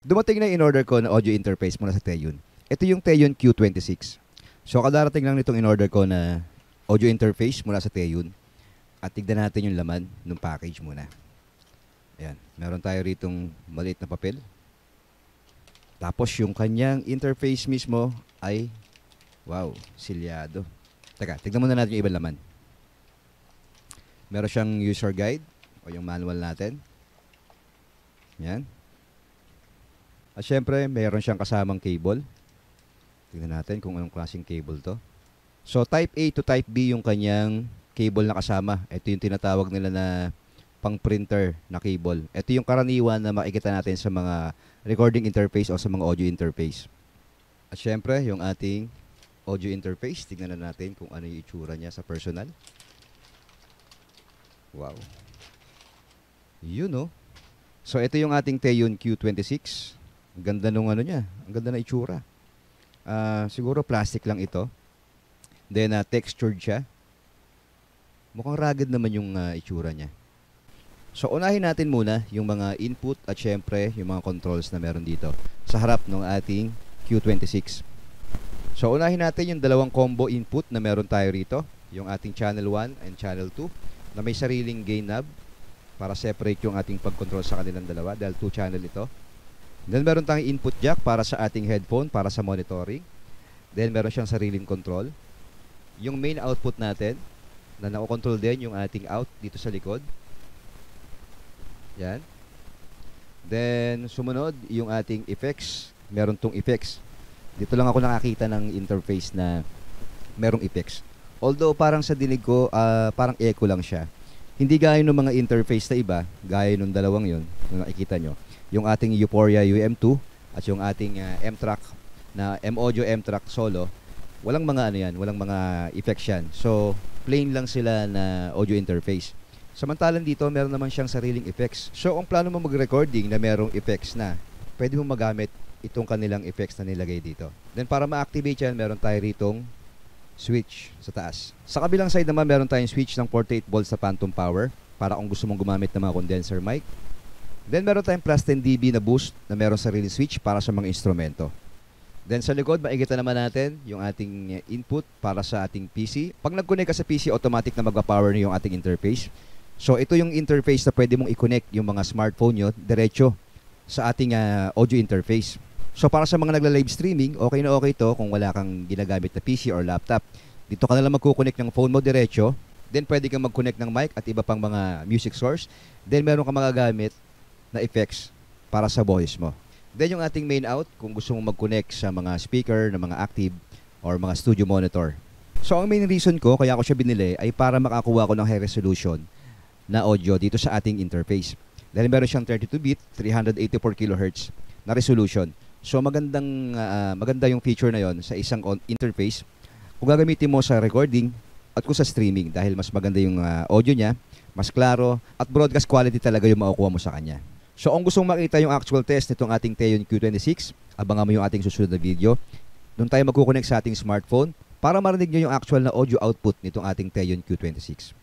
Dumating na in-order ko na audio interface mula sa Teyon. Ito yung Teyon Q26. So, kadarating lang nitong in-order ko na audio interface mula sa Teyon. At tignan natin yung laman ng package muna. Ayan. Meron tayo ritong maliit na papel. Tapos yung kanyang interface mismo ay, wow, silyado. Teka, tignan muna natin yung ibang laman. Meron siyang user guide o yung manual natin. Ayan. At syempre, mayroon siyang kasamang cable. Tingnan natin kung anong klaseng cable to. So, type A to type B yung kanyang cable na kasama. Ito yung tinatawag nila na pang-printer na cable. Ito yung karaniwan na makikita natin sa mga recording interface o sa mga audio interface. At syempre, yung ating audio interface. Tingnan na natin kung ano yung itsura niya sa personal. Wow. Yun, no? So, ito yung ating Teyon Q26. Ang ganda nung ano niya. Ang ganda na itsura. Siguro plastic lang ito. Then, textured siya. Mukhang rugged naman yung itsura niya. So, unahin natin muna yung mga input at syempre yung mga controls na meron dito sa harap ng ating Q26. So, unahin natin yung dalawang combo input na meron tayo rito. Yung ating channel 1 and channel 2 na may sariling gain knob para separate yung ating pag-control sa kanilang dalawa dahil 2 channel ito. Then meron tayong input jack para sa ating headphone para sa monitoring. Then meron siyang sariling control. Yung main output natin na nakokontrol din yung ating out dito sa likod. Yan. Then sumunod yung ating effects. Meron tong effects. Dito lang ako nakakita ng interface na merong effects. Although parang sa dinig ko, parang echo lang siya. Hindi gaya ng mga interface na iba, gaya nung dalawang yon na nakikita nyo. Yung ating Euphoria UM2 at yung ating M-Track na M-Audio M-Track Solo, walang mga ano yan, walang mga effects yan. So, plain lang sila na audio interface. Samantalang dito, meron naman siyang sariling effects. So, kung plano mo mag-recording na merong effects na, pwede mo magamit itong kanilang effects na nilagay dito. Then, para ma-activate yan, meron tayo ritong switch sa taas. Sa kabilang side naman, meron tayong switch ng 48 volts sa phantom power para kung gusto mong gumamit ng mga condenser mic. Then meron tayong plus 10 dB na boost na meron sariling switch para sa mga instrumento. Then sa likod, makikita naman natin yung ating input para sa ating PC. Pag nag-connect ka sa PC, automatic na magpa-power yung ating interface. So ito yung interface na pwede mong i-connect yung mga smartphone nyo diretso sa ating audio interface. So para sa mga nagla-live streaming, okay na okay to kung wala kang ginagamit na PC or laptop. Dito ka na lang magkukonect ng phone mo diretso. Then pwede kang mag-connect ng mic at iba pang mga music source. Then meron kang magagamit na effects para sa voice mo. Then yung ating main out, kung gusto mong mag-connect sa mga speaker na mga active or mga studio monitor. So ang main reason ko kaya ako siya binili ay para makakuha ko ng high resolution na audio dito sa ating interface. Dahil meron siyang 32-bit, 384 kHz na resolution. So maganda yung feature na yon sa isang interface kung gagamitin mo sa recording at kung sa streaming dahil mas maganda yung audio niya, mas klaro at broadcast quality talaga yung makukuha mo sa kanya. So kung gusto mong makita yung actual test nitong ating Teyon Q26, abangan mo yung ating susunod na video. Doon tayo magkukonect sa ating smartphone para marinig nyo yung actual na audio output nitong ating Teyon Q26.